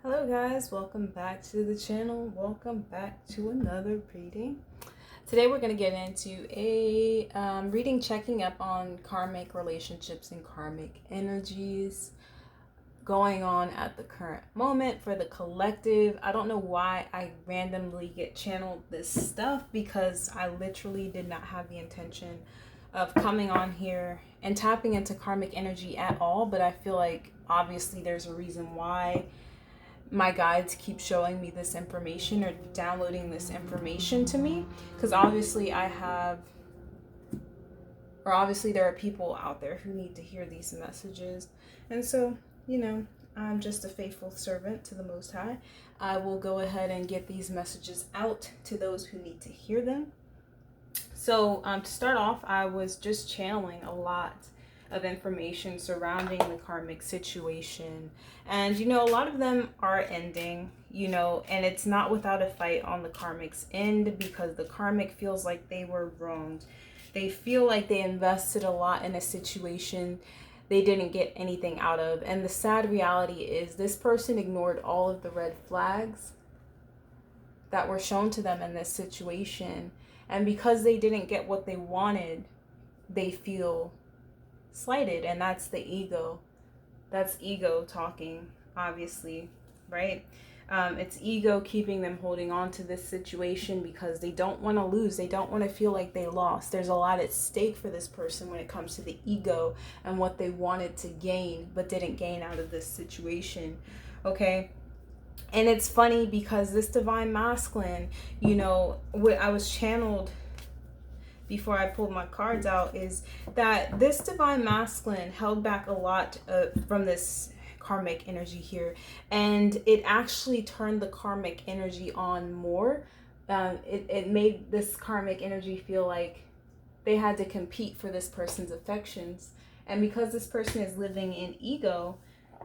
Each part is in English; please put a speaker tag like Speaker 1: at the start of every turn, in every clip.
Speaker 1: Hello guys, welcome back to the channel. Welcome back to another reading. Today we're going to get into a reading checking up on karmic relationships and karmic energies going on at the current moment for the collective. I don't know why I randomly get channeled this stuff because I literally did not have the intention of coming on here and tapping into karmic energy at all, but I feel like obviously there's a reason why my guides keep showing me this information or downloading this information to me, because obviously there are people out there who need to hear these messages. And so, I'm just a faithful servant to the Most High. I will go ahead and get these messages out to those who need to hear them. So to start off, I was just channeling a lot of information surrounding the karmic situation, and a lot of them are ending, and it's not without a fight on the karmic's end, because the karmic feels like they were wronged. They feel like they invested a lot in a situation they didn't get anything out of, and the sad reality is this person ignored all of the red flags that were shown to them in this situation, and because they didn't get what they wanted, they feel slighted, and that's the ego. That's ego talking, obviously, right? It's ego keeping them holding on to this situation because they don't want to lose. They don't want to feel like they lost. There's a lot at stake for this person when it comes to the ego and what they wanted to gain but didn't gain out of this situation, okay? And it's funny because this divine masculine, what I was channeled before I pulled my cards out is that this divine masculine held back a lot from this karmic energy here, and it actually turned the karmic energy on more. It made this karmic energy feel like they had to compete for this person's affections, and because this person is living in ego,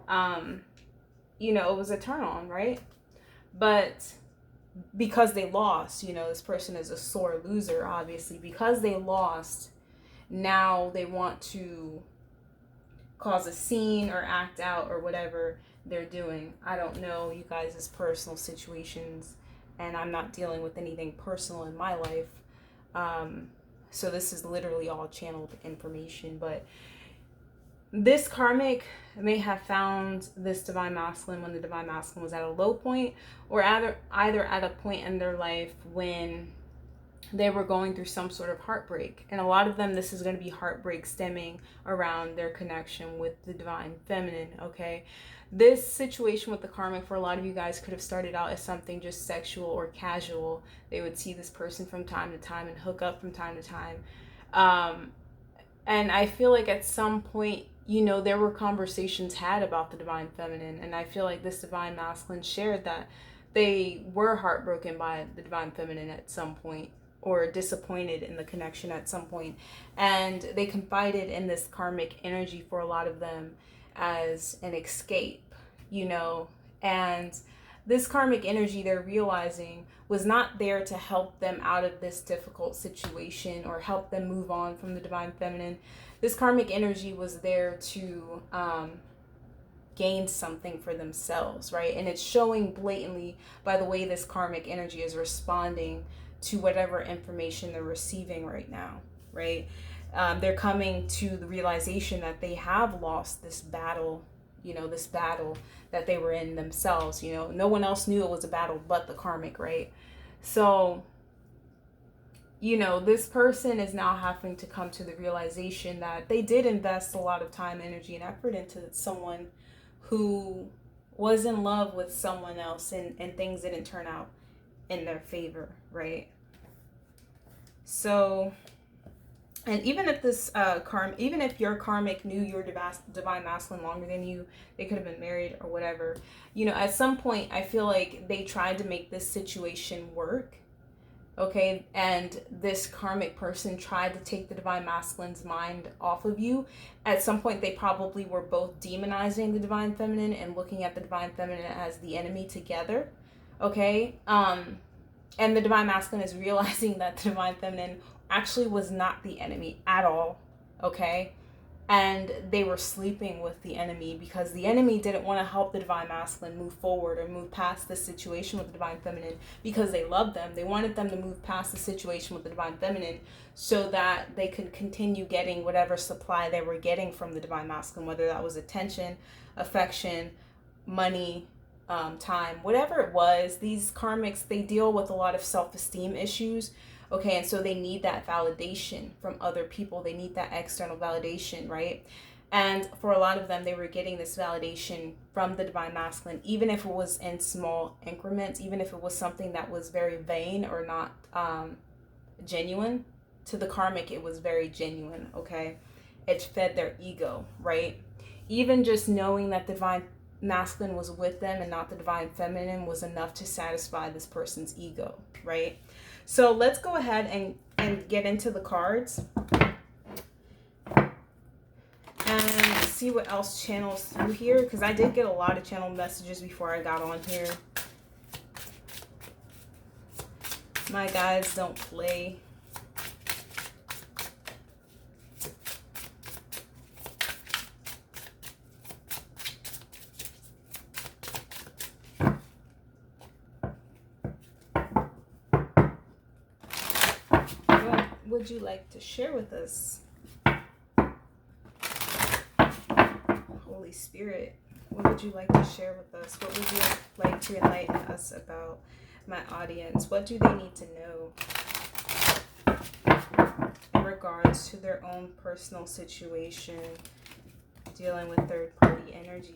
Speaker 1: it was a turn on, right? But because they lost, this person is a sore loser, obviously. Because they lost, now they want to cause a scene or act out or whatever they're doing. I don't know you guys' personal situations, and I'm not dealing with anything personal in my life. So this is literally all channeled information, but this karmic may have found this divine masculine when the divine masculine was at a low point, or either at a point in their life when they were going through some sort of heartbreak. And a lot of them, this is going to be heartbreak stemming around their connection with the divine feminine, okay? This situation with the karmic for a lot of you guys could have started out as something just sexual or casual. They would see this person from time to time and hook up from time to time. And I feel like at some point, there were conversations had about the divine feminine, and I feel like this divine masculine shared that they were heartbroken by the divine feminine at some point, or disappointed in the connection at some point, and they confided in this karmic energy for a lot of them as an escape, and this karmic energy, they're realizing, was not there to help them out of this difficult situation or help them move on from the divine feminine. This karmic energy was there to gain something for themselves, right? And it's showing blatantly by the way this karmic energy is responding to whatever information they're receiving right now, right? They're coming to the realization that they have lost this battle, this battle that they were in themselves. No one else knew it was a battle but the karmic, right? So, this person is now having to come to the realization that they did invest a lot of time, energy, and effort into someone who was in love with someone else, and things didn't turn out in their favor, right? So, and even if this even if your karmic knew your divine masculine longer than you, they could have been married or whatever, at some point I feel like they tried to make this situation work, okay? And this karmic person tried to take the divine masculine's mind off of you. At some point they probably were both demonizing the divine feminine and looking at the divine feminine as the enemy together, okay? And the divine masculine is realizing that the divine feminine actually was not the enemy at all, okay? and they were sleeping with the enemy because the enemy didn't want to help the divine masculine move forward or move past this situation with the divine feminine because they loved them. They wanted them to move past the situation with the divine feminine so that they could continue getting whatever supply they were getting from the divine masculine, whether that was attention, affection, money, time, whatever it was. These karmics, they deal with a lot of self-esteem issues. Okay, and so they need that validation from other people. They need that external validation, right? And for a lot of them, they were getting this validation from the divine masculine, even if it was in small increments, even if it was something that was very vain or not genuine. To the karmic, it was very genuine, okay? It fed their ego, right? Even just knowing that the divine masculine was with them and not the divine feminine was enough to satisfy this person's ego, right? So let's go ahead and get into the cards and see what else channels through here, because I did get a lot of channel messages before I got on here. My guides don't play. Would you like to share with us? Holy Spirit, what would you like to share with us? What would you like to enlighten us about, my audience? What do they need to know in regards to their own personal situation dealing with third-party energy?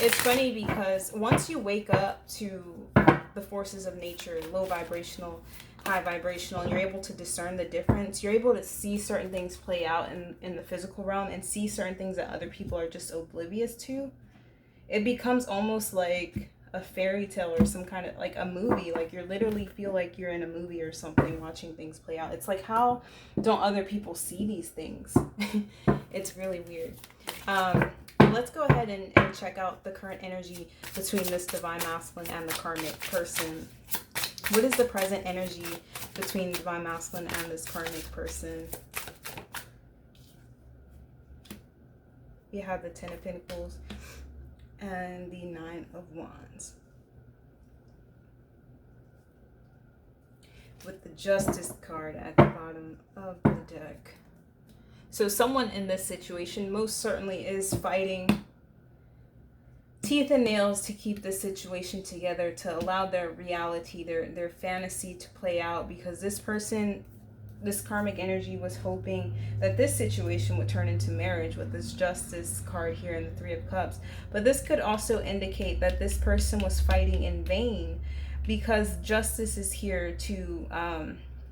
Speaker 1: It's funny because once you wake up to the forces of nature, low vibrational, high vibrational, and you're able to discern the difference, you're able to see certain things play out in the physical realm and see certain things that other people are just oblivious to. It becomes almost like a fairy tale or some kind of like a movie. Like you literally feel like you're in a movie or something watching things play out. It's like, how don't other people see these things? It's really weird. Let's go ahead and check out the current energy between this divine masculine and the karmic person. What is the present energy between divine masculine and this karmic person? We have the 10 of Pentacles and the 9 of Wands. With the Justice card at the bottom of the deck. So someone in this situation most certainly is fighting teeth and nails to keep the situation together, to allow their reality, their fantasy to play out, because this person, this karmic energy, was hoping that this situation would turn into marriage with this Justice card here and the 3 of Cups. But this could also indicate that this person was fighting in vain, because justice is here to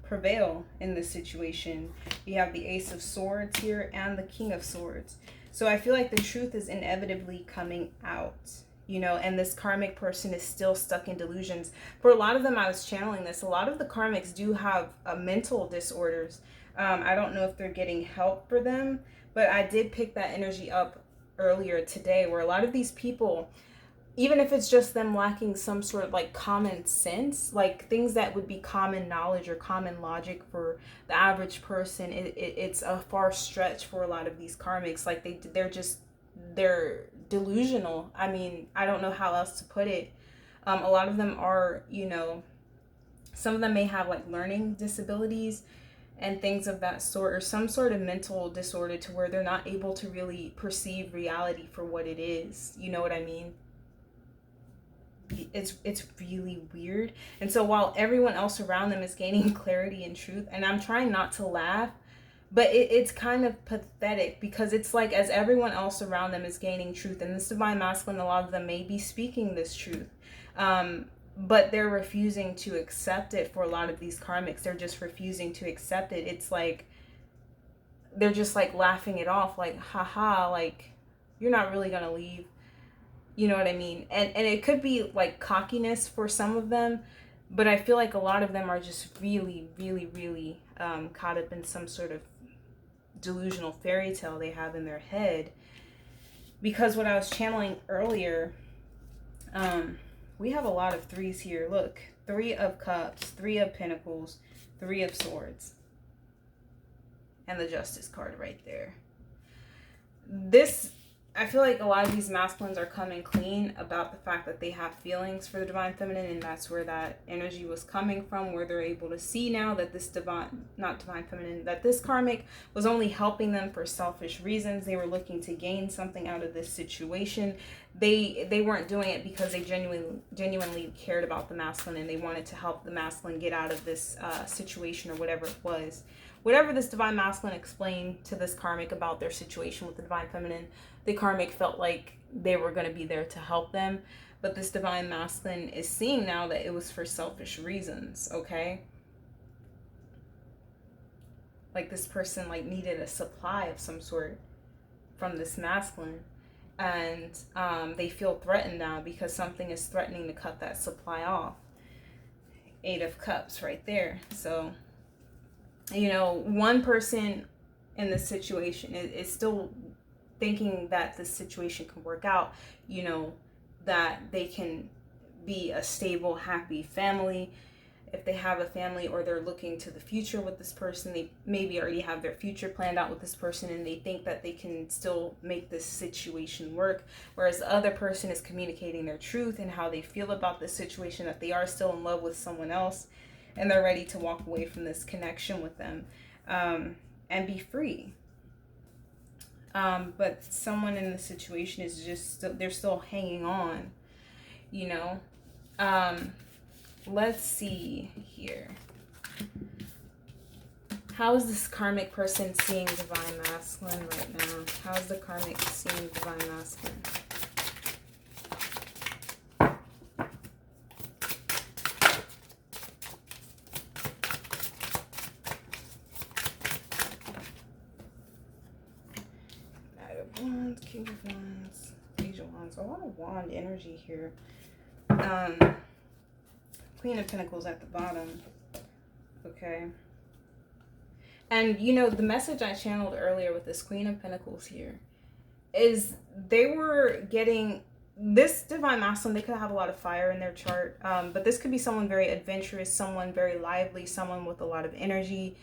Speaker 1: prevail in this situation. You have the Ace of Swords here and the King of Swords. So I feel like the truth is inevitably coming out, you know, and this karmic person is still stuck in delusions. For a lot of them, I was channeling this, a lot of the karmics do have mental disorders. I don't know if they're getting help for them, but I did pick that energy up earlier today, where a lot of these people, even if it's just them lacking some sort of like common sense, like things that would be common knowledge or common logic for the average person, it's a far stretch for a lot of these karmics. Like they're delusional. I mean, I don't know how else to put it. A lot of them are, you know, some of them may have like learning disabilities and things of that sort, or some sort of mental disorder to where they're not able to really perceive reality for what it is. You know what I mean? It's really weird. And so while everyone else around them is gaining clarity and truth, and I'm trying not to laugh, but it's kind of pathetic, because it's like as everyone else around them is gaining truth, and this divine masculine, a lot of them may be speaking this truth, but they're refusing to accept it. For a lot of these karmics, they're just refusing to accept it. It's like they're just like laughing it off, like haha, like you're not really gonna leave. You know what I mean? And it could be like cockiness for some of them, but I feel like a lot of them are just really, really, really caught up in some sort of delusional fairy tale they have in their head. Because what I was channeling earlier, we have a lot of 3s here. Look, Three of Cups, Three of Pentacles, Three of Swords, and the Justice card right there. This, I feel like a lot of these masculines are coming clean about the fact that they have feelings for the Divine Feminine, and that's where that energy was coming from, where they're able to see now that this not Divine Feminine, that this karmic was only helping them for selfish reasons. They were looking to gain something out of this situation. They weren't doing it because they genuinely cared about the masculine, and they wanted to help the masculine get out of this situation or whatever it was. Whatever this Divine Masculine explained to this karmic about their situation with the Divine Feminine, the karmic felt like they were going to be there to help them. But this Divine Masculine is seeing now that it was for selfish reasons, okay? Like this person like needed a supply of some sort from this masculine. And they feel threatened now because something is threatening to cut that supply off. Eight of Cups right there. So, you know, one person in this situation is still thinking that this situation can work out, you know, that they can be a stable, happy family. If they have a family, or they're looking to the future with this person, they maybe already have their future planned out with this person, and they think that they can still make this situation work. Whereas the other person is communicating their truth and how they feel about this situation, that they are still in love with someone else, and they're ready to walk away from this connection with them and be free. But someone in the situation is just, they're still hanging on, you know. Let's see here. How is this karmic person seeing Divine Masculine right now? How's the karmic seeing Divine Masculine? Knight of Wands, King of Wands, Page of Wands. A lot of wand energy here. Queen of Pentacles at the bottom. Okay. And, you know, the message I channeled earlier with this Queen of Pentacles here is they were getting this Divine Masculine. They could have a lot of fire in their chart. But this could be someone very adventurous, someone very lively, someone with a lot of energy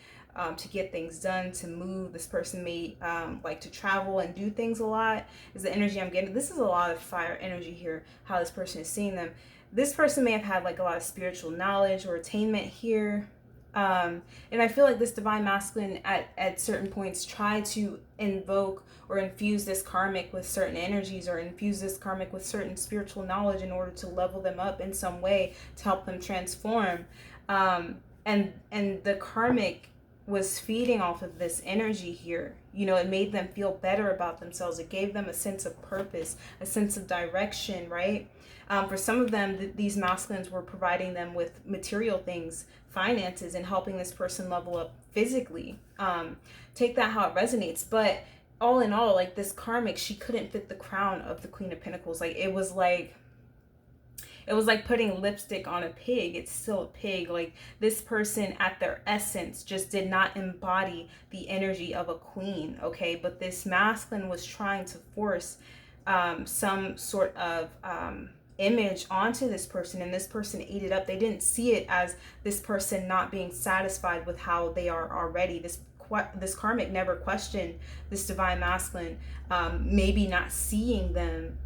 Speaker 1: to get things done, to move. This person may like to travel and do things a lot, is the energy I'm getting. This is a lot of fire energy here, how this person is seeing them. This person may have had like a lot of spiritual knowledge or attainment here. And I feel like this Divine Masculine at certain points tried to invoke or infuse this karmic with certain energies, or infuse this karmic with certain spiritual knowledge in order to level them up in some way, to help them transform. And the karmic was feeding off of this energy here. You know, it made them feel better about themselves. It gave them a sense of purpose, a sense of direction, right? For some of them, these masculines were providing them with material things, finances, and helping this person level up physically. Take that how it resonates. But all in all, like this karmic, she couldn't fit the crown of the Queen of Pentacles. Like it was like putting lipstick on a pig. It's still a pig. Like this person at their essence just did not embody the energy of a queen, okay? But this masculine was trying to force some sort of image onto this person, and this person ate it up. They didn't see it as this person not being satisfied with how they are already. This karmic never questioned this Divine Masculine, maybe not seeing them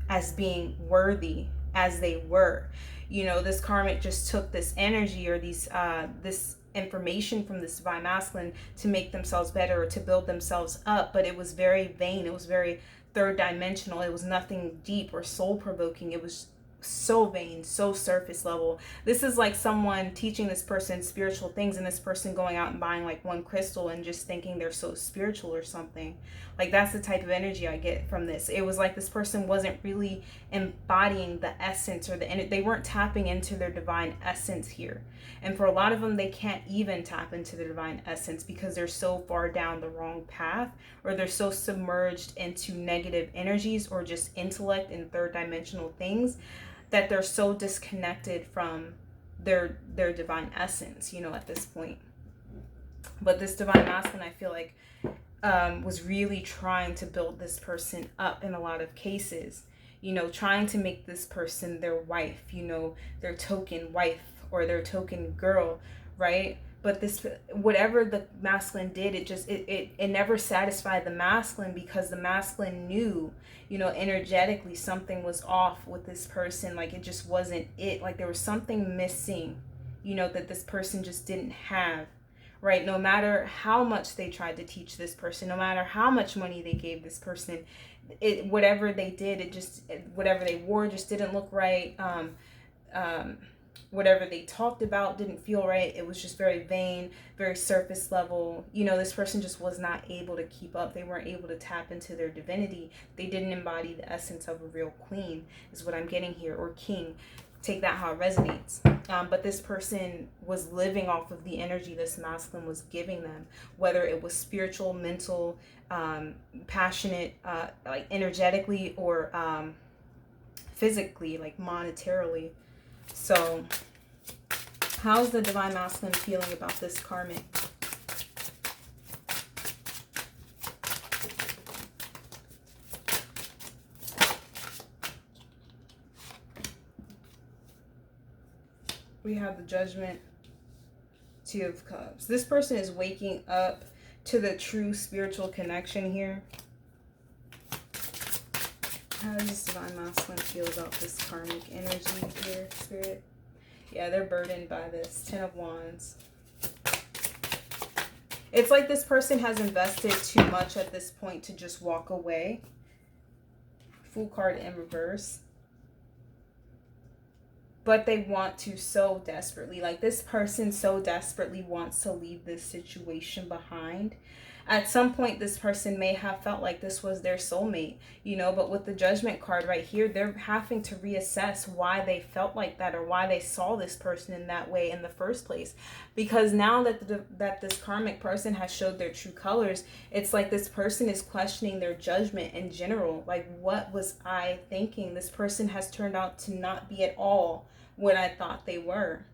Speaker 1: as being worthy as they were. You know, this karmic just took this energy or these this information from this Divine Masculine to make themselves better or to build themselves up, but it was very vain. It was very third dimensional. It was nothing deep or soul provoking. It was so vain, so surface level. This is like someone teaching this person spiritual things, and this person going out and buying like one crystal and just thinking they're so spiritual or something. Like that's the type of energy I get from this. It was like this person wasn't really embodying the essence or they weren't tapping into their divine essence here. And for a lot of them, they can't even tap into their divine essence because they're so far down the wrong path, or they're so submerged into negative energies or just intellect and third dimensional things, that they're so disconnected from their divine essence, you know, at this point. But this Divine Masculine, I feel like, was really trying to build this person up in a lot of cases, you know, trying to make this person their wife, you know, their token wife or their token girl, right? But this, whatever the masculine did, it never satisfied the masculine, because the masculine knew, you know, energetically something was off with this person. Like, it just wasn't it. Like, there was something missing, you know, that this person just didn't have, right? No matter how much they tried to teach this person, no matter how much money they gave this person, whatever they did, whatever they wore just didn't look right. Whatever they talked about didn't feel right. It was just very vain, very surface level. You know, this person just was not able to keep up. They weren't able to tap into their divinity. They didn't embody the essence of a real queen, is what I'm getting here, or king. Take that how it resonates. But this person was living off of the energy this masculine was giving them, whether it was spiritual, mental, passionate, like energetically, or physically, like monetarily. So how's the divine masculine feeling about this karmic? We have the Judgment, Two of Cups. This person is waking up to the true spiritual connection here. How does this divine masculine feel about this karmic energy here, Spirit? Yeah, they're burdened by this. 10 of Wands. It's like this person has invested too much at this point to just walk away. Fool card in reverse. But they want to so desperately. Like, this person so desperately wants to leave this situation behind. At some point, this person may have felt like this was their soulmate, you know, but with the Judgment card right here, they're having to reassess why they felt like that, or why they saw this person in that way in the first place. Because now that this karmic person has showed their true colors, it's like this person is questioning their judgment in general. Like, what was I thinking? This person has turned out to not be at all what I thought they were.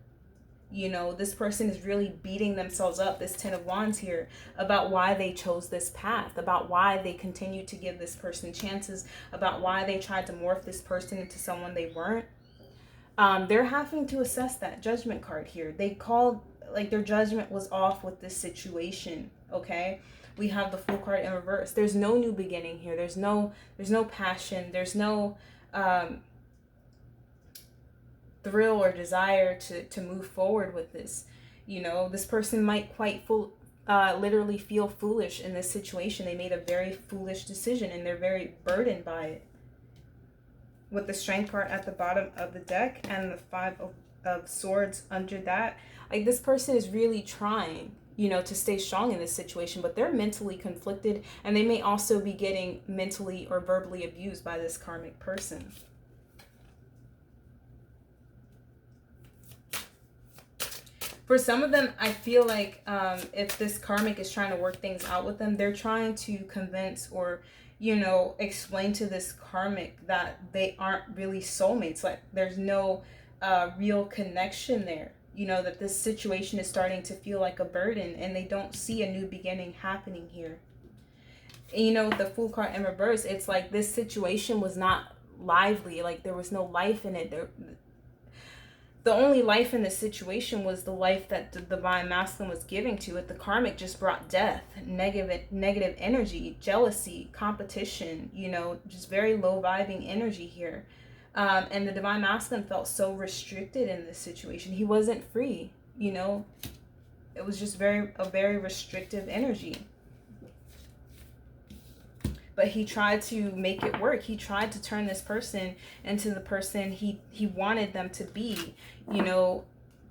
Speaker 1: You know, this person is really beating themselves up, this 10 of Wands here, about why they chose this path, about why they continue to give this person chances, about why they tried to morph this person into someone they weren't. They're having to assess that Judgment card here. They called, like, their judgment was off with this situation, okay? We have the Fool card in reverse. There's no new beginning here. There's no passion. There's no thrill or desire to move forward with this. You know, this person might quite literally feel foolish in this situation. They made a very foolish decision and they're very burdened by it. With the Strength card at the bottom of the deck and the 5 of Swords under that, like, this person is really trying, you know, to stay strong in this situation, but they're mentally conflicted, and they may also be getting mentally or verbally abused by this karmic person. For some of them, I feel like if this karmic is trying to work things out with them, they're trying to convince or, you know, explain to this karmic that they aren't really soulmates. Like, there's no real connection there. You know, that this situation is starting to feel like a burden, and they don't see a new beginning happening here. And, you know, with the Fool card in reverse, it's like this situation was not lively. Like, there was no life in it. The only life in the situation was the life that the divine masculine was giving to it. The karmic just brought death, negative energy, jealousy, competition, you know, just very low vibing energy here. And the divine masculine felt so restricted in this situation. He wasn't free, you know. It was just a very restrictive energy. But he tried to make it work. He tried to turn this person into the person he wanted them to be, you know.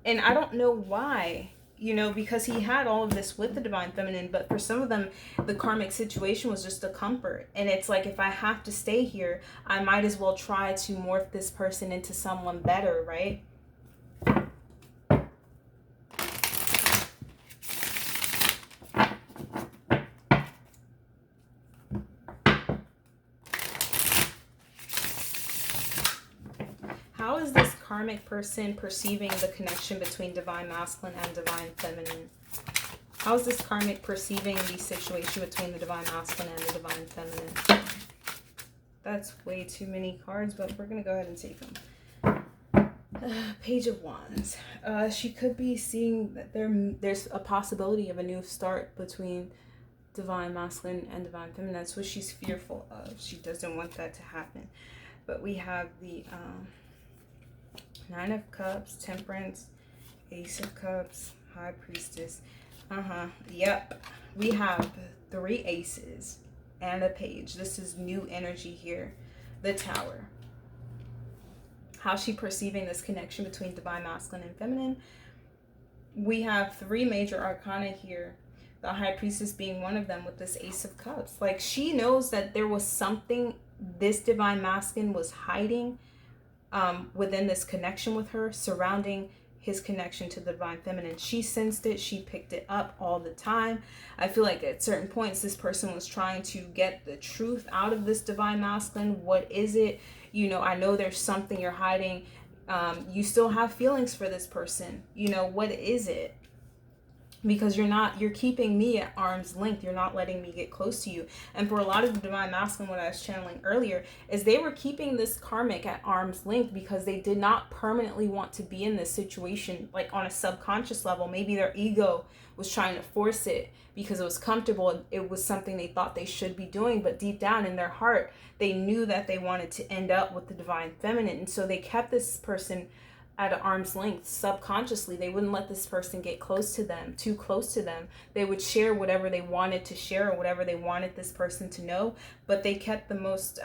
Speaker 1: And I don't know why, you know, because he had all of this with the divine feminine, but for some of them, the karmic situation was just a comfort. And it's like, if I have to stay here, I might as well try to morph this person into someone better, right? How is this karmic person perceiving the connection between divine masculine and divine feminine? How is this karmic perceiving the situation between the divine masculine and the divine feminine? That's way too many cards, but we're going to go ahead and take them. Page of Wands. She could be seeing that there's a possibility of a new start between divine masculine and divine feminine. That's what she's fearful of. She doesn't want that to happen. But we have the Nine of Cups, Temperance, Ace of Cups, High Priestess. Yep. We have 3 aces and a page. This is new energy here. The Tower. How's she perceiving this connection between divine masculine and feminine? We have 3 major arcana here. The High Priestess being one of them with this Ace of Cups. Like, she knows that there was something this divine masculine was hiding within this connection with her, surrounding his connection to the divine feminine. She sensed it. She picked it up all the time. I feel like at certain points, this person was trying to get the truth out of this divine masculine. What is it? You know, I know there's something you're hiding. You still have feelings for this person. You know, what is it? Because you're keeping me at arm's length. You're not letting me get close to you. And for a lot of the divine masculine, what I was channeling earlier, is they were keeping this karmic at arm's length because they did not permanently want to be in this situation, like on a subconscious level. Maybe their ego was trying to force it because it was comfortable. It was something they thought they should be doing, but deep down in their heart, they knew that they wanted to end up with the divine feminine. And so they kept this person at an arm's length subconsciously. They wouldn't let this person get close to them, too close to them. They would share whatever they wanted to share or whatever they wanted this person to know, but they kept the most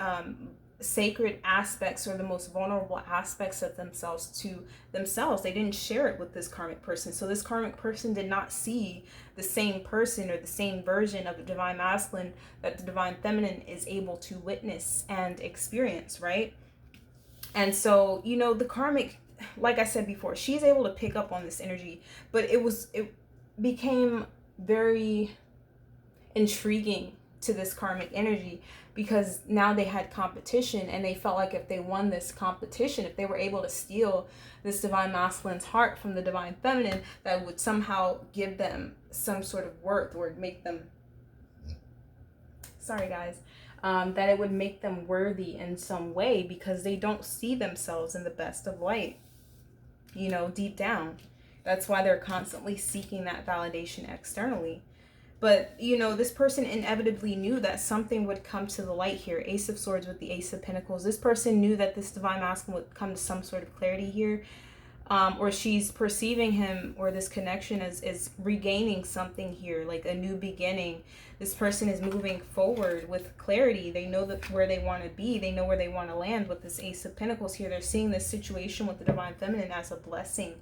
Speaker 1: sacred aspects or the most vulnerable aspects of themselves to themselves. They didn't share it with this karmic person. So this karmic person did not see the same person or the same version of the divine masculine that the divine feminine is able to witness and experience, right? And so, you know, the karmic, like I said before, she's able to pick up on this energy, but it became very intriguing to this karmic energy because now they had competition, and they felt like if they won this competition, if they were able to steal this divine masculine's heart from the divine feminine, that would somehow give them some sort of worth or make them, sorry guys, that it would make them worthy in some way because they don't see themselves in the best of light, you know, deep down. That's why they're constantly seeking that validation externally. But, you know, this person inevitably knew that something would come to the light here. Ace of Swords with the Ace of Pentacles. This person knew that this divine masculine would come to some sort of clarity here. Or she's perceiving him or this connection as regaining something here, like a new beginning. This person is moving forward with clarity. They know that where they want to be. They know where they want to land with this Ace of Pentacles here. They're seeing this situation with the divine feminine as a blessing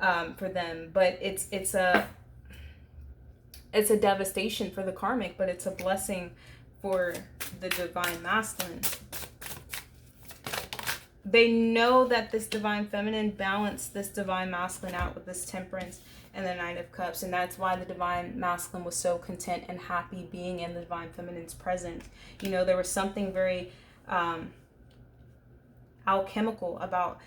Speaker 1: for them. But it's a devastation for the karmic, but it's a blessing for the divine masculine. They know that this divine feminine balanced this divine masculine out with this Temperance and the Nine of Cups. And that's why the divine masculine was so content and happy being in the divine feminine's presence. You know, there was something very alchemical about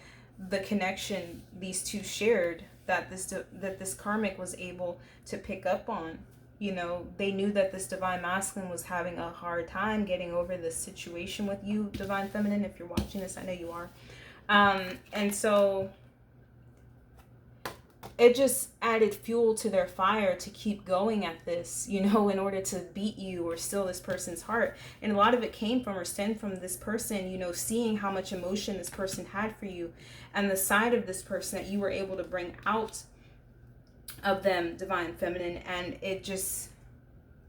Speaker 1: the connection these two shared that this karmic was able to pick up on. You know, they knew that this divine masculine was having a hard time getting over this situation with you, divine feminine. If you're watching this, I know you are. And so it just added fuel to their fire to keep going at this, you know, in order to beat you or steal this person's heart. And a lot of it came from or stemmed from this person, you know, seeing how much emotion this person had for you and the side of this person that you were able to bring out of them, divine feminine. And it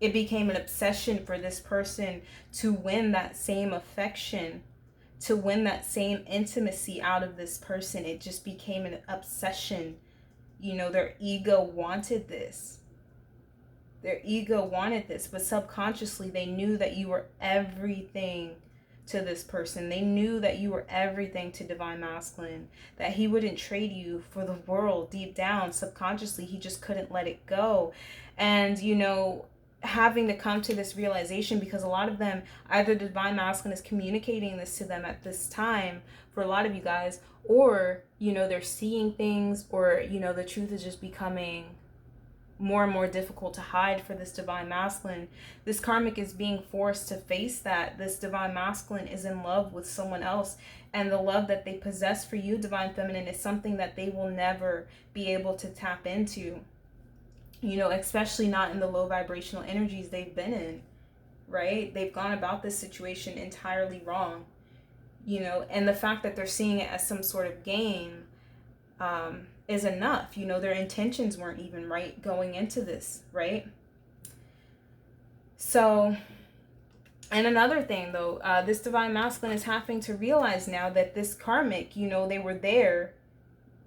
Speaker 1: became an obsession for this person to win that same affection, to win that same intimacy out of this person. It just became an obsession. You know, their ego wanted this. Their ego wanted this, but subconsciously they knew that you were everything to this person. They knew that you were everything to divine masculine, that he wouldn't trade you for the world. Deep down, subconsciously, he just couldn't let it go. And, you know, having to come to this realization, because a lot of them, either the divine masculine is communicating this to them at this time for a lot of you guys, or, you know, they're seeing things, or, you know, the truth is just becoming more and more difficult to hide for this divine masculine. This karmic is being forced to face that this divine masculine is in love with someone else, and the love that they possess for you, divine feminine, is something that they will never be able to tap into, you know, especially not in the low vibrational energies they've been in, right? They've gone about this situation entirely wrong, you know, and the fact that they're seeing it as some sort of game is enough. You know, their intentions weren't even right going into this, right? So, and another thing though, this divine masculine is having to realize now that this karmic, you know, they were there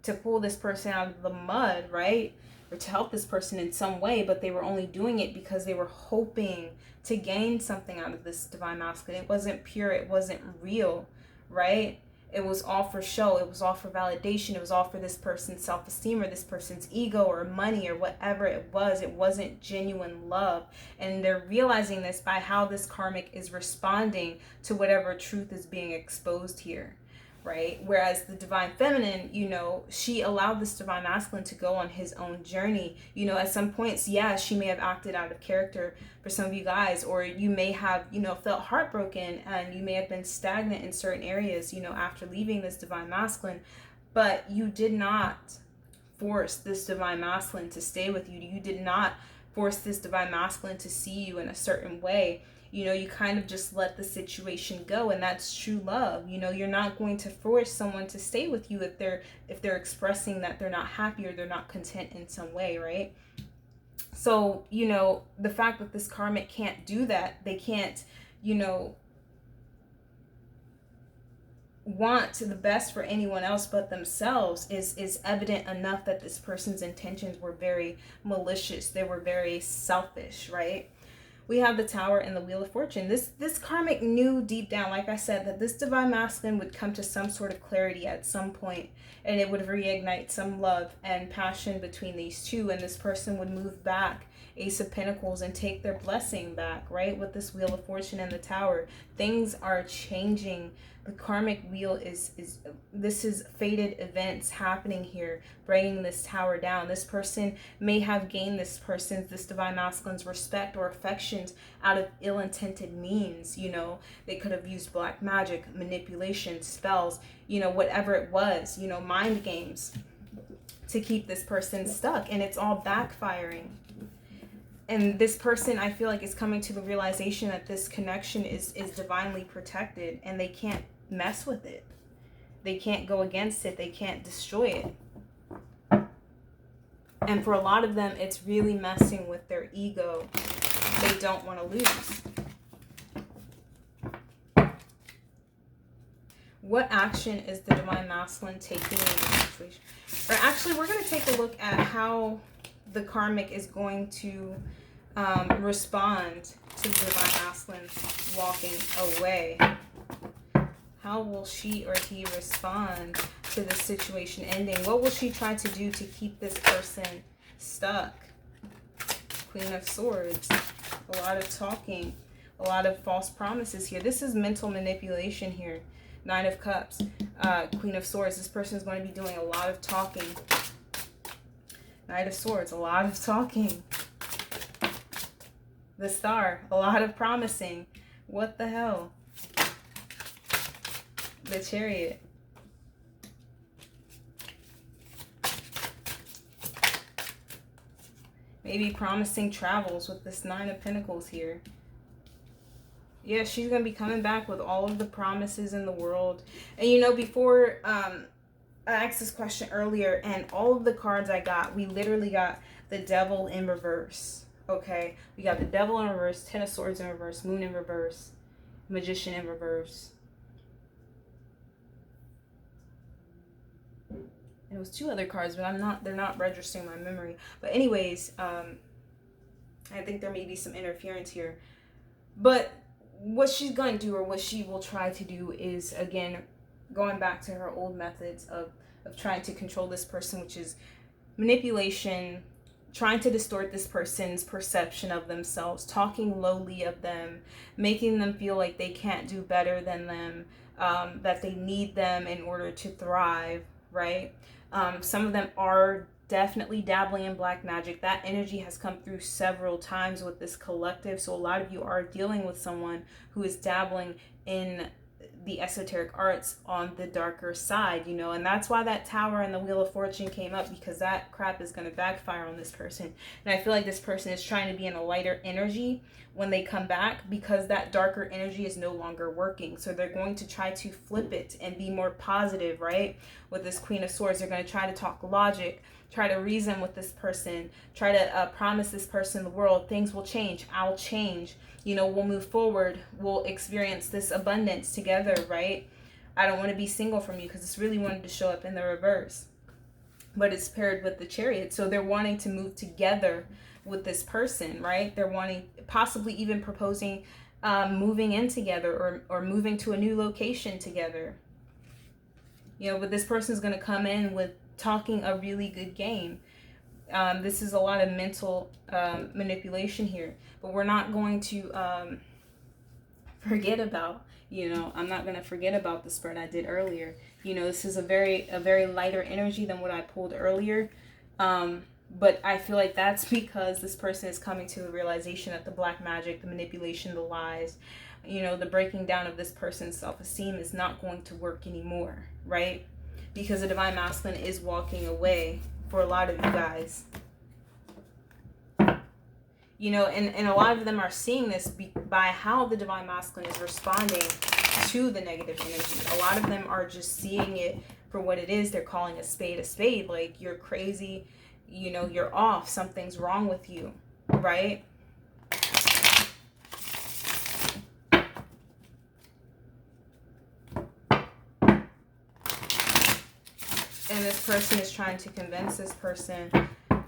Speaker 1: to pull this person out of the mud, right? Or to help this person in some way, but they were only doing it because they were hoping to gain something out of this divine masculine. It wasn't pure, it wasn't real, right? It was all for show, it was all for validation, it was all for this person's self-esteem or this person's ego or money or whatever it was. It wasn't genuine love. And they're realizing this by how this karmic is responding to whatever truth is being exposed here, right? Whereas the divine feminine, you know, she allowed this divine masculine to go on his own journey. You know, at some points, yeah, she may have acted out of character for some of you guys, or you may have, you know, felt heartbroken, and you may have been stagnant in certain areas, you know, after leaving this divine masculine, but you did not force this divine masculine to stay with you. You did not force this divine masculine to see you in a certain way. You know, you kind of just let the situation go, and that's true love. You know, you're not going to force someone to stay with you if they're expressing that they're not happy or they're not content in some way, right? So, you know, the fact that this karmic can't do that, they can't, you know, want the best for anyone else but themselves is evident enough that this person's intentions were very malicious. They were very selfish, right? We have the Tower and the Wheel of Fortune. This karmic knew deep down, like I said, that this divine masculine would come to some sort of clarity at some point, and it would reignite some love and passion between these two, and this person would move back, Ace of Pentacles, and take their blessing back, right? With this Wheel of Fortune and the Tower, things are changing. The karmic wheel this is fated events happening here, bringing this tower down. This person may have gained this divine masculine's respect or affections out of ill-intended means. You know, they could have used black magic, manipulation, spells, you know, whatever it was, you know, mind games to keep this person stuck, and it's all backfiring. And this person, I feel like, is coming to the realization that this connection is divinely protected, and they can't mess with it. They can't go against it. They can't destroy it. And for a lot of them, it's really messing with their ego. They don't want to lose. What action is the divine masculine taking in this situation? Or actually, we're going to take a look at how the karmic is going to respond to the divine masculine walking away. How will she or he respond to the situation ending? What will she try to do to keep this person stuck? Queen of Swords. A lot of talking. A lot of false promises here. This is mental manipulation here. Nine of Cups. Queen of Swords. This person is going to be doing a lot of talking. Knight of Swords. A lot of talking. The Star. A lot of promising. What the hell? The Chariot. Maybe promising travels with this Nine of Pentacles here. Yeah, she's going to be coming back with all of the promises in the world. And you know, before I asked this question earlier, and all of the cards I got, we literally got the Devil in reverse. Okay? We got the Devil in reverse, Ten of Swords in reverse, Moon in reverse, Magician in reverse. It was two other cards, but they're not registering my memory. But anyways, I think there may be some interference here. But what she's going to do, or what she will try to do, is, again, going back to her old methods of trying to control this person, which is manipulation, trying to distort this person's perception of themselves, talking lowly of them, making them feel like they can't do better than them, that they need them in order to thrive, right? Some of them are definitely dabbling in black magic. That energy has come through several times with this collective. So a lot of you are dealing with someone who is dabbling in the esoteric arts on the darker side, you know, and that's why that Tower and the Wheel of Fortune came up, because that crap is going to backfire on this person. And I feel like this person is trying to be in a lighter energy when they come back, because that darker energy is no longer working. So they're going to try to flip it and be more positive, right? With this Queen of Swords, they're going to try to talk logic, try to reason with this person, try to promise this person the world. Things will change. I'll change. You know, we'll move forward. We'll experience this abundance together, right? I don't want to be single from you, because it's really wanted to show up in the reverse. But it's paired with the Chariot. So they're wanting to move together with this person, right? They're wanting, possibly even proposing moving in together, or moving to a new location together. You know, but this person's going to come in with talking a really good game. This is a lot of mental manipulation here, but we're not going to forget about, you know, I'm not going to forget about the spread I did earlier. You know, this is a very lighter energy than what I pulled earlier. But I feel like that's because this person is coming to the realization that the black magic, the manipulation, the lies, you know, the breaking down of this person's self-esteem is not going to work anymore, right? Because the Divine Masculine is walking away for a lot of you guys. You know, and a lot of them are seeing this by how the Divine Masculine is responding to the negative energy. A lot of them are just seeing it for what it is. They're calling a spade, like, you're crazy, you know, you're off, something's wrong with you, right? And this person is trying to convince this person,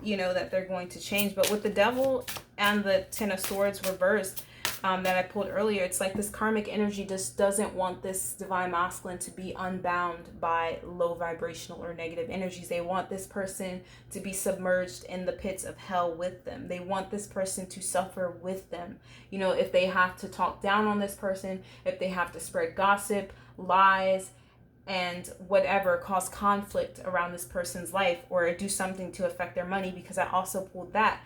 Speaker 1: you know, that they're going to change. But with the Devil and the Ten of Swords reversed that I pulled earlier, it's like this karmic energy just doesn't want this Divine Masculine to be unbound by low vibrational or negative energies. They want this person to be submerged in the pits of hell with them. They want this person to suffer with them. You know, if they have to talk down on this person, if they have to spread gossip, lies, and whatever, cause conflict around this person's life, or do something to affect their money, because I also pulled that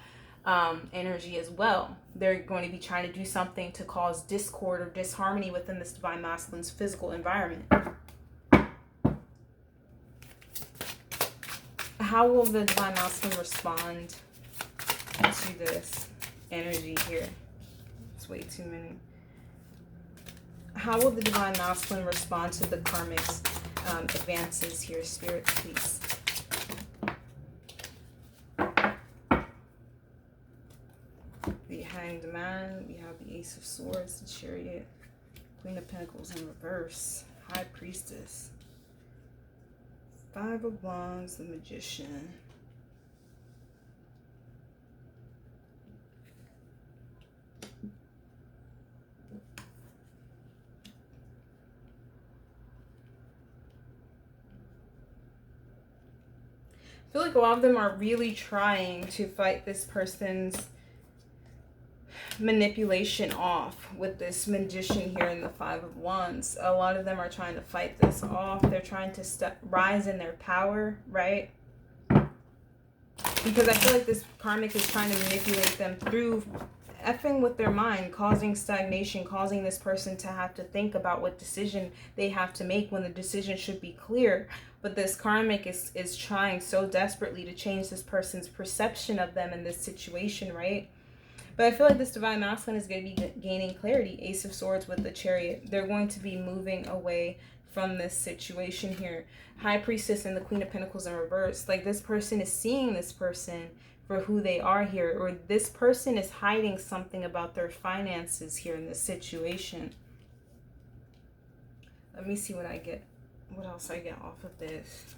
Speaker 1: energy as well. They're going to be trying to do something to cause discord or disharmony within this Divine Masculine's physical environment. How will the Divine Masculine respond to this energy here? It's way too many. How will the Divine Masculine respond to the Karmic's advances here, Spirit, please? The Hanged Man, we have the Ace of Swords, the Chariot, Queen of Pentacles in reverse, High Priestess, Five of Wands, the Magician. I feel like a lot of them are really trying to fight this person's manipulation off with this Magician here in the Five of Wands. A lot of them are trying to fight this off. They're trying to rise in their power, right? Because I feel like this karmic is trying to manipulate them through effing with their mind, causing stagnation, causing this person to have to think about what decision they have to make when the decision should be clear. But this karmic is trying so desperately to change this person's perception of them in this situation, right? But I feel like this Divine Masculine is going to be gaining clarity. Ace of Swords with the Chariot. They're going to be moving away from this situation here. High Priestess and the Queen of Pentacles in reverse. Like, this person is seeing this person for who they are here. Or this person is hiding something about their finances here in this situation. Let me see what I get. What else I get off of this.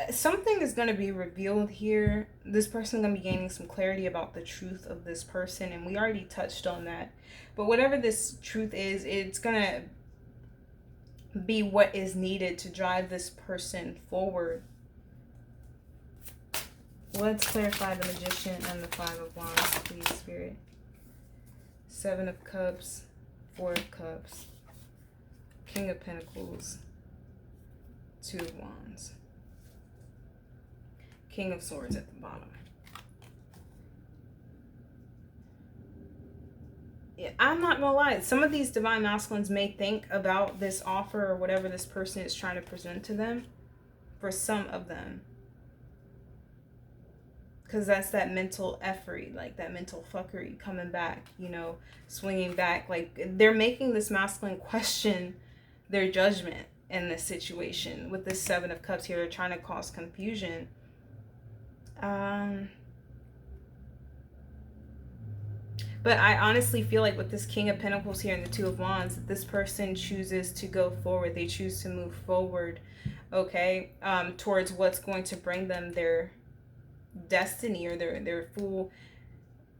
Speaker 1: Something is going to be revealed here. This person is going to be gaining some clarity about the truth of this person, and we already touched on that. But whatever this truth is, it's going to be what is needed to drive this person forward. Let's clarify the Magician and the Five of Wands, please, Spirit. Seven of Cups, Four of Cups, King of Pentacles, Two of Wands, King of Swords at the bottom. Yeah, I'm not gonna lie. Some of these divine masculines may think about this offer or whatever this person is trying to present to them. For some of them. Because that's that mental effery, like that mental fuckery coming back, you know, swinging back. Like they're making this masculine question their judgment in this situation. With this Seven of Cups here, they're trying to cause confusion. But I honestly feel like with this King of Pentacles here and the Two of Wands, that this person chooses to go forward. They choose to move forward, okay, towards what's going to bring them their destiny or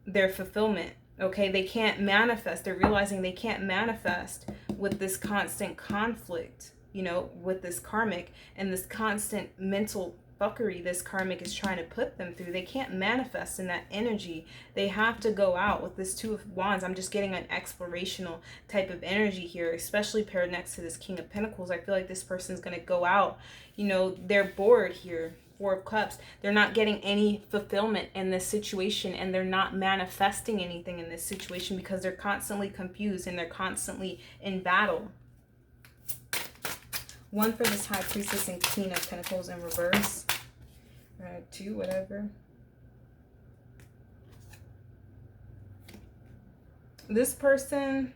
Speaker 1: their fulfillment. Okay, they can't manifest. They're realizing they can't manifest with this constant conflict, you know, with this karmic and this constant mental fuckery this karmic is trying to put them through. They can't manifest in that energy. They have to go out with this Two of Wands. I'm just getting an explorational type of energy here, especially paired next to this King of Pentacles. I feel like this person's going to go out, you know, they're bored here. Four of Cups. They're not getting any fulfillment in this situation, and they're not manifesting anything in this situation because they're constantly confused and they're constantly in battle. One for this High Priestess and Queen of Pentacles in reverse. Two, whatever. This person,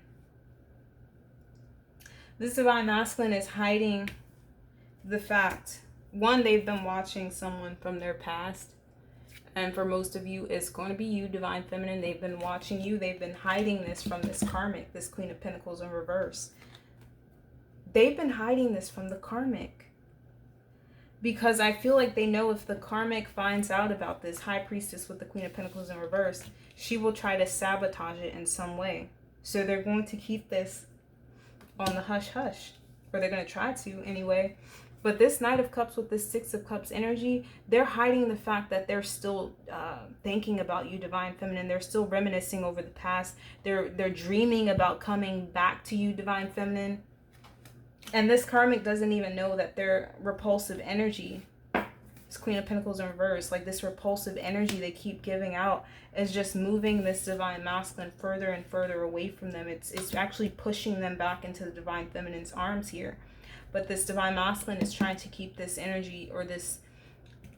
Speaker 1: this divine masculine is hiding the fact. One, they've been watching someone from their past. And for most of you, it's going to be you, Divine Feminine. They've been watching you. They've been hiding this from this karmic, this Queen of Pentacles in reverse. They've been hiding this from the karmic. Because I feel like they know if the karmic finds out about this High Priestess with the Queen of Pentacles in reverse, she will try to sabotage it in some way. So they're going to keep this on the hush-hush. Or they're going to try to anyway. But this Knight of Cups with this Six of Cups energy, they're hiding the fact that they're still thinking about you, Divine Feminine. They're still reminiscing over the past. They're dreaming about coming back to you, Divine Feminine. And this karmic doesn't even know that their repulsive energy, this Queen of Pentacles in reverse, like this repulsive energy they keep giving out is just moving this Divine Masculine further and further away from them. It's actually pushing them back into the Divine Feminine's arms here. But this Divine Masculine is trying to keep this energy or this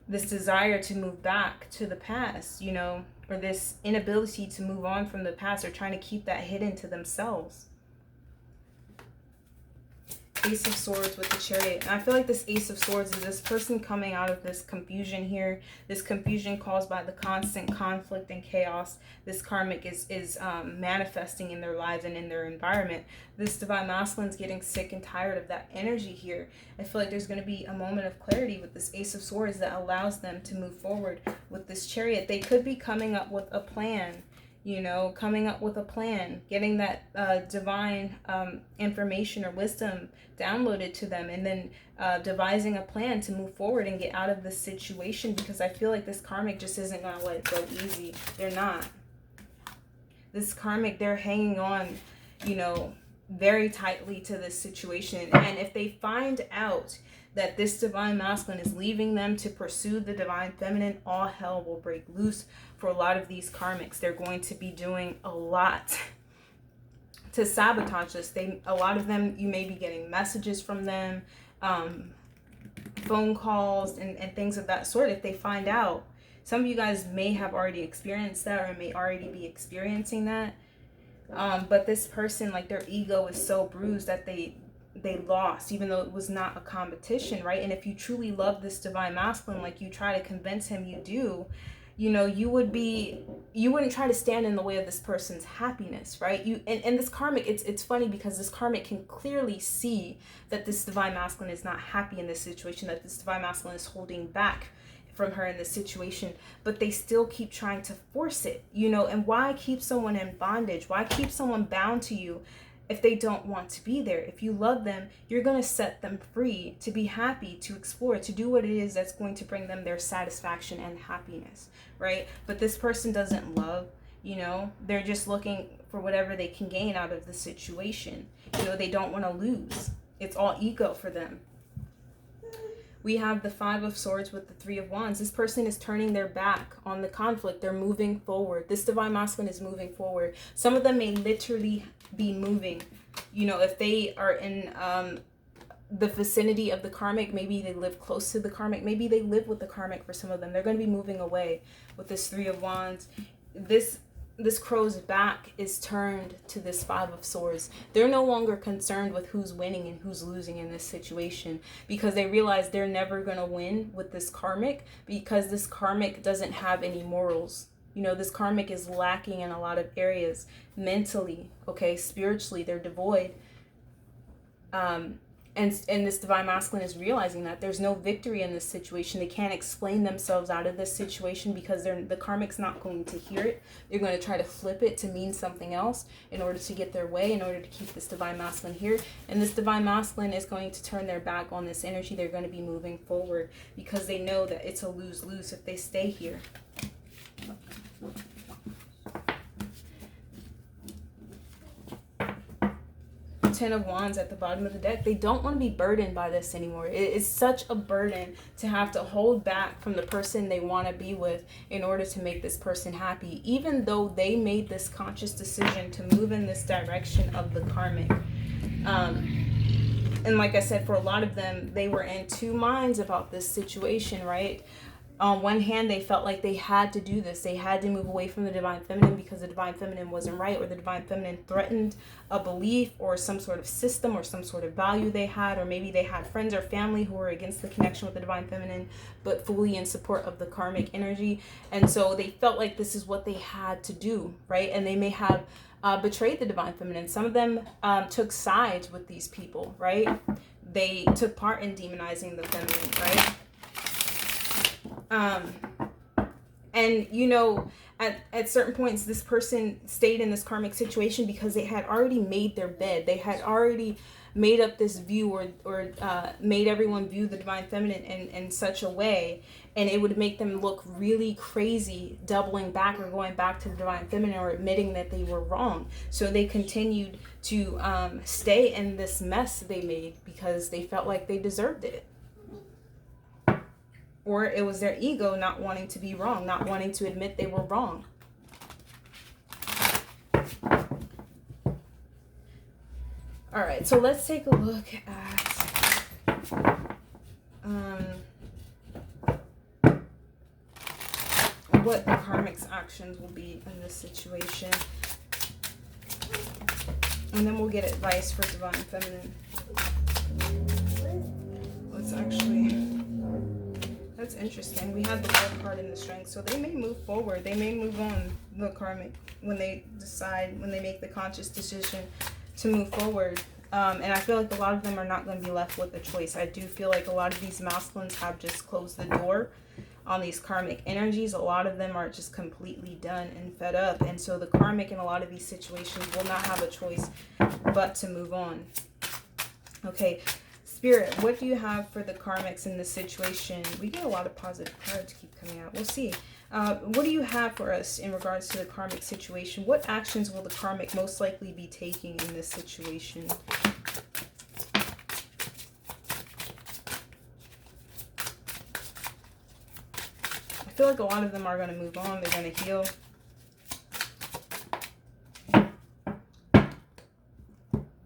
Speaker 1: desire to move back to the past, you know, or this inability to move on from the past. They're trying to keep that hidden to themselves. Ace of Swords with the Chariot. And I feel like this Ace of Swords is this person coming out of this confusion here. This confusion caused by the constant conflict and chaos this karmic is manifesting in their lives and in their environment. This Divine Masculine's getting sick and tired of that energy here. I feel like there's going to be a moment of clarity with this Ace of Swords that allows them to move forward with this Chariot. They could be coming up with a plan. You know, coming up with a plan, getting that divine information or wisdom downloaded to them, and then devising a plan to move forward and get out of this situation, because I feel like this karmic just isn't going to let it go easy. They're not. This karmic, they're hanging on, you know, very tightly to this situation. And if they find out that this Divine Masculine is leaving them to pursue the Divine Feminine, all hell will break loose for a lot of these karmics. They're going to be doing a lot to sabotage this. A lot of them, you may be getting messages from them, phone calls and things of that sort. If they find out, some of you guys may have already experienced that or may already be experiencing that. But this person, like their ego is so bruised that they lost, even though it was not a competition, right? And if you truly love this Divine Masculine, like you try to convince him you do, you know, you wouldn't try to stand in the way of this person's happiness, right? And this karmic, it's funny because this karmic can clearly see that this Divine Masculine is not happy in this situation, that this Divine Masculine is holding back from her in this situation, but they still keep trying to force it, you know. And why keep someone in bondage? Why keep someone bound to you if they don't want to be there. If you love them, you're going to set them free to be happy, to explore, to do what it is that's going to bring them their satisfaction and happiness, right? But this person doesn't love, you know, they're just looking for whatever they can gain out of the situation. You know, they don't want to lose. It's all ego for them. We have the 5 of Swords with the 3 of Wands. This person is turning their back on the conflict. They're moving forward. This Divine Masculine is moving forward. Some of them may literally be moving. You know, if they are in the vicinity of the Karmic, maybe they live close to the Karmic. Maybe they live with the Karmic for some of them. They're going to be moving away with this 3 of Wands. This crow's back is turned to this 5 of Swords. They're no longer concerned with who's winning and who's losing in this situation, because they realize they're never going to win with this Karmic, because this Karmic doesn't have any morals. You know, this Karmic is lacking in a lot of areas mentally, okay, spiritually, they're devoid. And this Divine Masculine is realizing that there's no victory in this situation. They can't explain themselves out of this situation because the Karmic's not going to hear it. They're going to try to flip it to mean something else in order to get their way, in order to keep this Divine Masculine here. And this Divine Masculine is going to turn their back on this energy. They're going to be moving forward because they know that it's a lose-lose if they stay here. 10 of Wands at the bottom of the deck. They don't want to be burdened by this anymore. It is such a burden to have to hold back from the person they want to be with in order to make this person happy, even though they made this conscious decision to move in this direction of the Karmic. And like I said, for a lot of them, they were in two minds about this situation, right? On one hand, they felt like they had to do this. They had to move away from the Divine Feminine because the Divine Feminine wasn't right, or the Divine Feminine threatened a belief or some sort of system or some sort of value they had, or maybe they had friends or family who were against the connection with the Divine Feminine, but fully in support of the Karmic energy. And so they felt like this is what they had to do, right? And they may have betrayed the Divine Feminine. Some of them took sides with these people, right? They took part in demonizing the feminine, right? And you know, at certain points, this person stayed in this karmic situation because they had already made their bed. They had already made up this view, or made everyone view the Divine Feminine in such a way, and it would make them look really crazy doubling back or going back to the Divine Feminine or admitting that they were wrong. So they continued to stay in this mess they made because they felt like they deserved it. Or it was their ego not wanting to be wrong, not wanting to admit they were wrong. All right, so let's take a look at what the Karmic's actions will be in this situation. And then we'll get advice for Divine Feminine. Let's actually... That's interesting. We had the World card in the Strength, so they may move forward. They may move on, the Karmic, when they decide, when they make the conscious decision to move forward. And I feel like a lot of them are not going to be left with a choice. I do feel like a lot of these masculines have just closed the door on these karmic energies. A lot of them are just completely done and fed up. And so the Karmic in a lot of these situations will not have a choice but to move on. Okay. Spirit, what do you have for the Karmics in this situation? We get a lot of positive cards keep coming out. We'll see. What do you have for us in regards to the Karmic situation? What actions will the Karmic most likely be taking in this situation? I feel like a lot of them are going to move on. They're going to heal.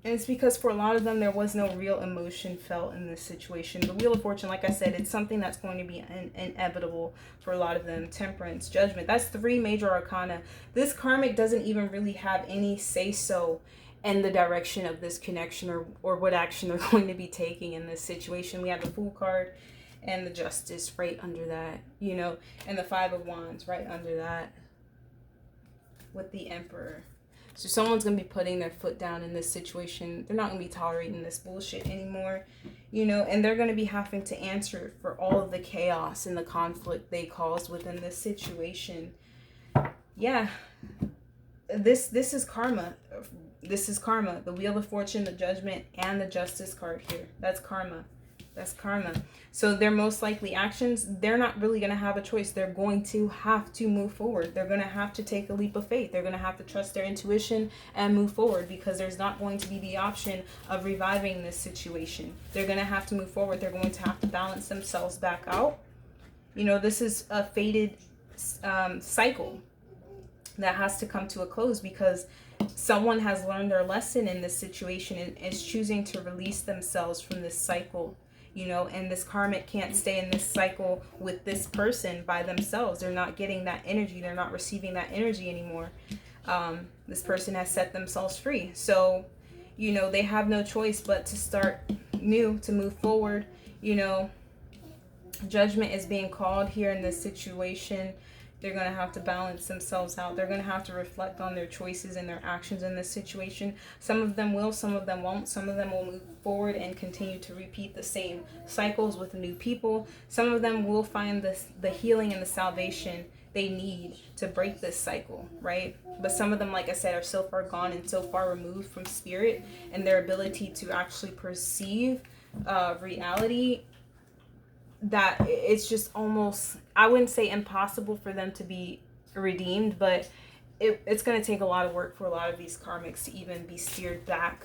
Speaker 1: And it's because for a lot of them, there was no real emotion felt in this situation. The Wheel of Fortune, like I said, it's something that's going to be inevitable for a lot of them. Temperance, Judgment. That's 3 major arcana. This Karmic doesn't even really have any say-so in the direction of this connection, or what action they're going to be taking in this situation. We have the Fool card and the Justice right under that, you know, and the 5 of Wands right under that with the Emperor. So someone's going to be putting their foot down in this situation. They're not going to be tolerating this bullshit anymore, you know, and they're going to be having to answer for all of the chaos and the conflict they caused within this situation. Yeah, this is karma. this is karma. The Wheel of Fortune, the Judgment, and the Justice card here. That's karma. That's karma. So their most likely actions, they're not really going to have a choice. They're going to have to move forward. They're going to have to take a leap of faith. They're going to have to trust their intuition and move forward, because there's not going to be the option of reviving this situation. They're going to have to move forward. They're going to have to balance themselves back out. You know, this is a fated cycle that has to come to a close, because someone has learned their lesson in this situation and is choosing to release themselves from this cycle. You know, and this karmic can't stay in this cycle with this person by themselves. They're not getting that energy. They're not receiving that energy anymore. This person has set themselves free. So, you know, they have no choice but to start new, to move forward. You know, judgment is being called here in this situation. They're going to have to balance themselves out. They're going to have to reflect on their choices and their actions in this situation. Some of them will, some of them won't. Some of them will move forward and continue to repeat the same cycles with new people. Some of them will find the healing and the salvation they need to break this cycle, right? But some of them, like I said, are so far gone and so far removed from spirit and their ability to actually perceive reality, that it's just almost, I wouldn't say impossible for them to be redeemed, but it's going to take a lot of work for a lot of these karmics to even be steered back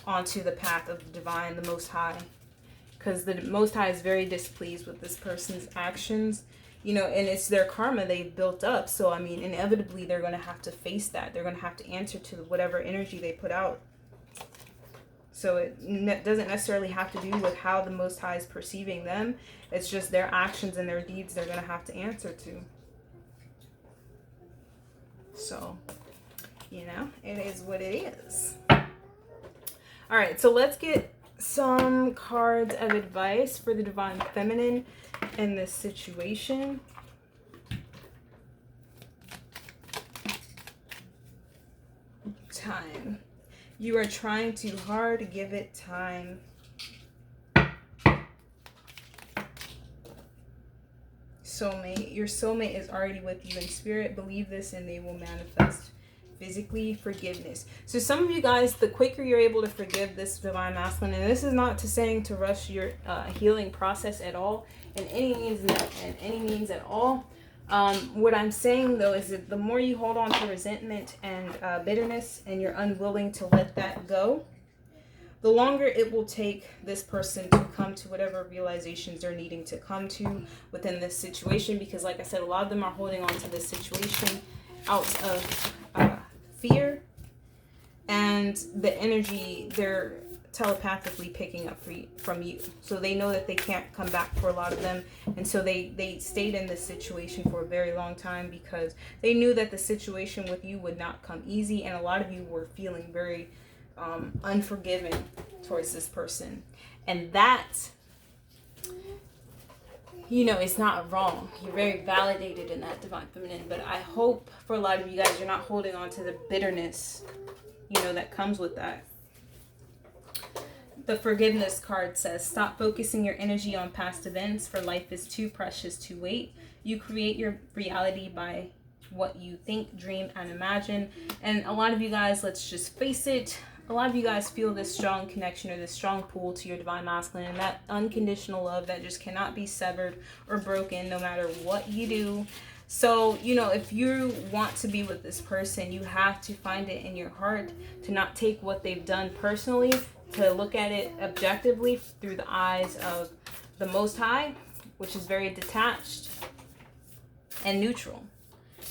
Speaker 1: onto the path of the divine, the Most High, because the Most High is very displeased with this person's actions, you know, and it's their karma they've built up. So I mean, inevitably they're going to have to face that. They're going to have to answer to whatever energy they put out. So it doesn't necessarily have to do with how the Most High is perceiving them. It's just their actions and their deeds they're going to have to answer to. So, you know, it is what it is. All right, so let's get some cards of advice for the Divine Feminine in this situation. Time. You are trying too hard. Give it time. Soulmate. Your soulmate is already with you in spirit. Believe this and they will manifest physically. Forgiveness. So some of you guys, the quicker you're able to forgive this divine masculine, and this is not to saying to rush your healing process at all, in any means at all. What I'm saying though is that the more you hold on to resentment and bitterness, and you're unwilling to let that go, the longer it will take this person to come to whatever realizations they're needing to come to within this situation. Because like I said, a lot of them are holding on to this situation out of fear, and the energy they're telepathically picking up from you. So they know that they can't come back for a lot of them, and so they stayed in this situation for a very long time because they knew that the situation with you would not come easy, and a lot of you were feeling very unforgiving towards this person. And that, you know, it's not wrong. You're very validated in that divine feminine, but I hope for a lot of you guys, you're not holding on to the bitterness, you know, that comes with that. The forgiveness card says, stop focusing your energy on past events, for life is too precious to wait. You create your reality by what you think, dream, and imagine. And a lot of you guys, let's just face it, a lot of you guys feel this strong connection or this strong pull to your divine masculine, and that unconditional love that just cannot be severed or broken no matter what you do. So, you know, if you want to be with this person, you have to find it in your heart to not take what they've done personally, to look at it objectively through the eyes of the Most High, which is very detached and neutral.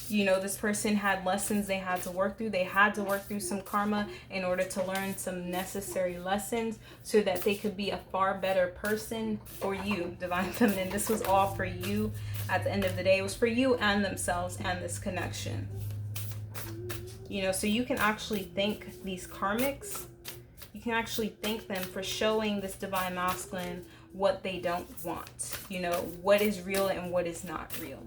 Speaker 1: You know, this person had lessons they had to work through. They had to work through some karma in order to learn some necessary lessons so that they could be a far better person for you, Divine Feminine. This was all for you. At the end of the day, it was for you and themselves and this connection. You know, so you can actually thank these karmics. You can actually thank them for showing this divine masculine what they don't want. You know, what is real and what is not real.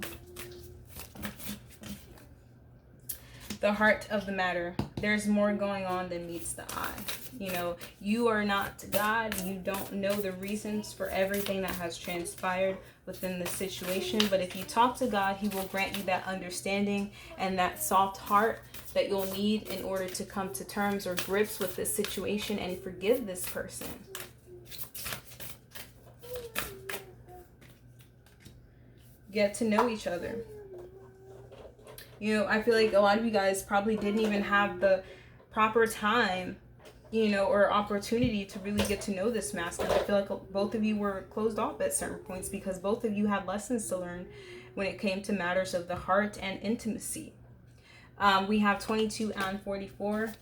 Speaker 1: The heart of the matter. There's more going on than meets the eye. You know, you are not God. You don't know the reasons for everything that has transpired within the situation. But if you talk to God, he will grant you that understanding and that soft heart that you'll need in order to come to terms or grips with this situation and forgive this person. Get to know each other. You know, I feel like a lot of you guys probably didn't even have the proper time, you know, or opportunity to really get to know this masculine. I feel like both of you were closed off at certain points because both of you had lessons to learn when it came to matters of the heart and intimacy. We have 22 and 44.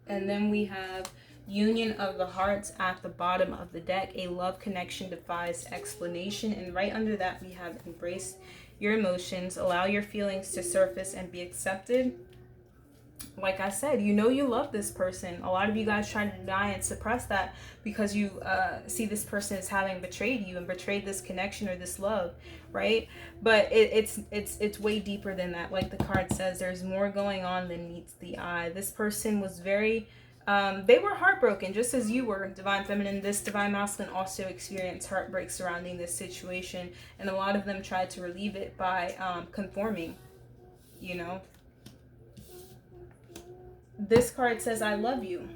Speaker 1: And then we have union of the hearts at the bottom of the deck. A love connection defies explanation. And right under that we have embrace your emotions, allow your feelings to surface and be accepted. Like I said, you know you love this person. A lot of you guys try to deny and suppress that because you see this person as having betrayed you and betrayed this connection or this love, right? But it's way deeper than that. Like the card says, there's more going on than meets the eye. This person was very they were heartbroken just as you were, Divine Feminine. This Divine Masculine also experienced heartbreak surrounding this situation, and a lot of them tried to relieve it by conforming, you know. This card says, I love you.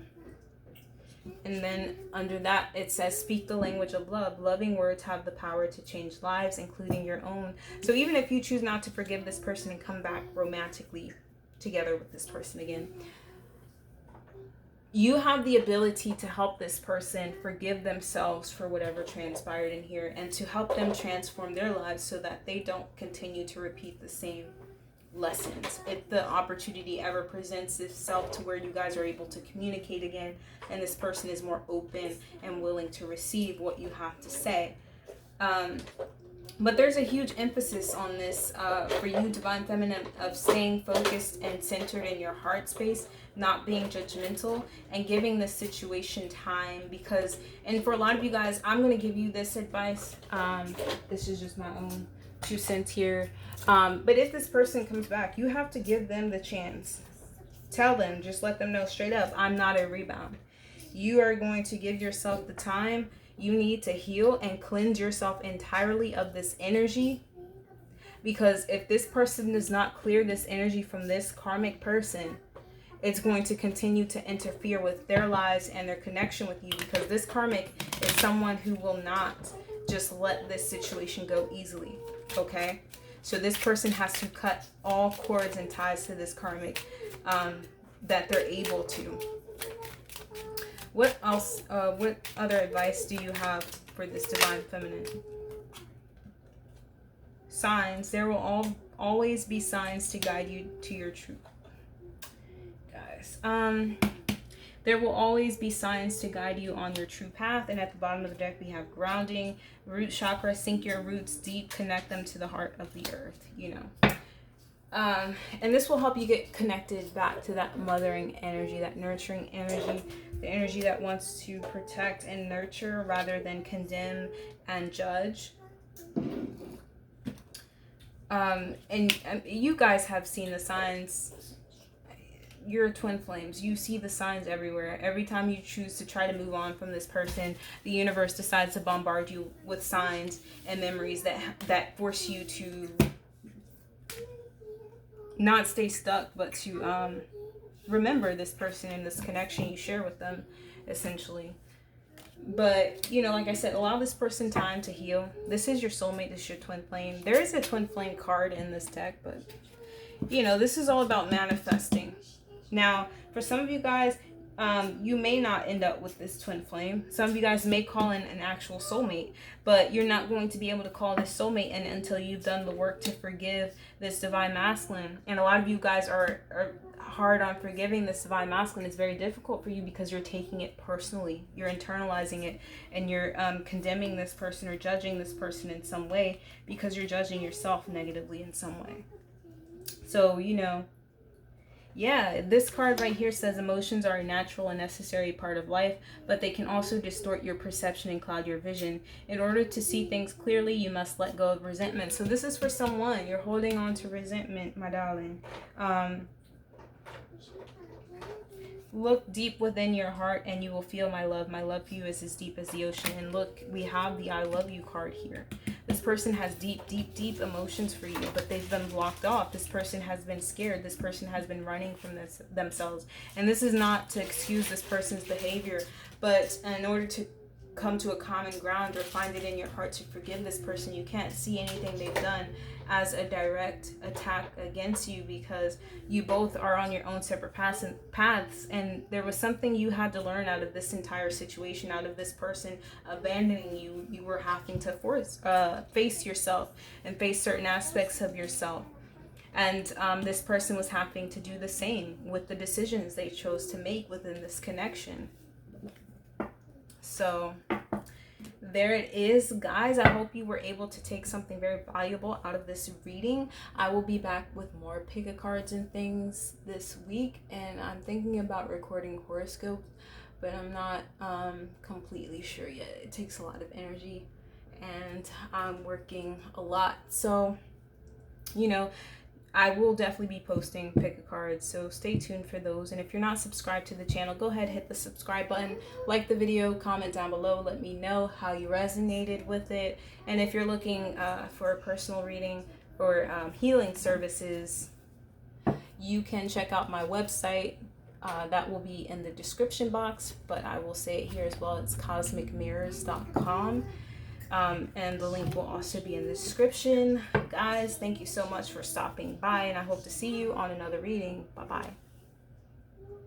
Speaker 1: And then under that, it says, speak the language of love. Loving words have the power to change lives, including your own. So even if you choose not to forgive this person and come back romantically together with this person again, you have the ability to help this person forgive themselves for whatever transpired in here and to help them transform their lives so that they don't continue to repeat the same lessons. If the opportunity ever presents itself to where you guys are able to communicate again and this person is more open and willing to receive what you have to say. But there's a huge emphasis on this for you, Divine Feminine, of staying focused and centered in your heart space, not being judgmental, and giving this situation time. Because, and for a lot of you guys, I'm going to give you this advice. This is just my own 2 cents here. But if this person comes back, you have to give them the chance. Tell them, just let them know straight up, I'm not a rebound. You are going to give yourself the time you need to heal and cleanse yourself entirely of this energy. Because if this person does not clear this energy from this karmic person, it's going to continue to interfere with their lives and their connection with you. Because this karmic is someone who will not just let this situation go easily. Okay? So this person has to cut all cords and ties to this karmic that they're able to. What else, what other advice do you have for this Divine Feminine? Signs. There will always be signs to guide you to your truth. Guys, there will always be signs to guide you on your true path. And at the bottom of the deck, we have grounding, root chakra. Sink your roots deep, connect them to the heart of the earth, you know. And this will help you get connected back to that mothering energy, that nurturing energy, the energy that wants to protect and nurture rather than condemn and judge. And you guys have seen the signs. You're twin flames. You see the signs everywhere. Every time you choose to try to move on from this person, the universe decides to bombard you with signs and memories that force you to not stay stuck, but to remember this person and this connection you share with them, essentially. But, you know, like I said, allow this person time to heal. This is your soulmate. This is your twin flame. There is a twin flame card in this deck, but, you know, this is all about manifesting. Now, for some of you guys, you may not end up with this twin flame. Some of you guys may call in an actual soulmate, but you're not going to be able to call this soulmate in until you've done the work to forgive this Divine Masculine. And a lot of you guys are hard on forgiving this Divine Masculine. It's very difficult for you because you're taking it personally. You're internalizing it, and you're condemning this person or judging this person in some way because you're judging yourself negatively in some way. So, you know, yeah, this card right here says emotions are a natural and necessary part of life, but they can also distort your perception and cloud your vision. In order to see things clearly, you must let go of resentment. So this is for someone. You're holding on to resentment, my darling. Look deep within your heart and you will feel my love. My love for you is as deep as the ocean. And look, we have the I love you card here. This person has deep, deep, deep emotions for you, but they've been blocked off. This person has been scared. This person has been running from themselves. And this is not to excuse this person's behavior, but in order to come to a common ground or find it in your heart to forgive this person, you can't see anything they've done as a direct attack against you, because you both are on your own separate paths, and there was something you had to learn out of this entire situation, out of this person abandoning you. You were having to face yourself and face certain aspects of yourself. And this person was having to do the same with the decisions they chose to make within this connection. So there it is, guys. I hope you were able to take something very valuable out of this reading. I will be back with more pick-a-cards and things this week, and I'm thinking about recording horoscopes, but I'm not completely sure yet. It takes a lot of energy, and I'm working a lot. So, you know, I will definitely be posting pick-a-cards, so stay tuned for those. And if you're not subscribed to the channel, go ahead, hit the subscribe button, like the video, comment down below, let me know how you resonated with it. And if you're looking for a personal reading or healing services, you can check out my website. That will be in the description box, but I will say it here as well. It's Cosmicmirrors.com. And the link will also be in the description. Guys, thank you so much for stopping by, and I hope to see you on another reading. Bye bye.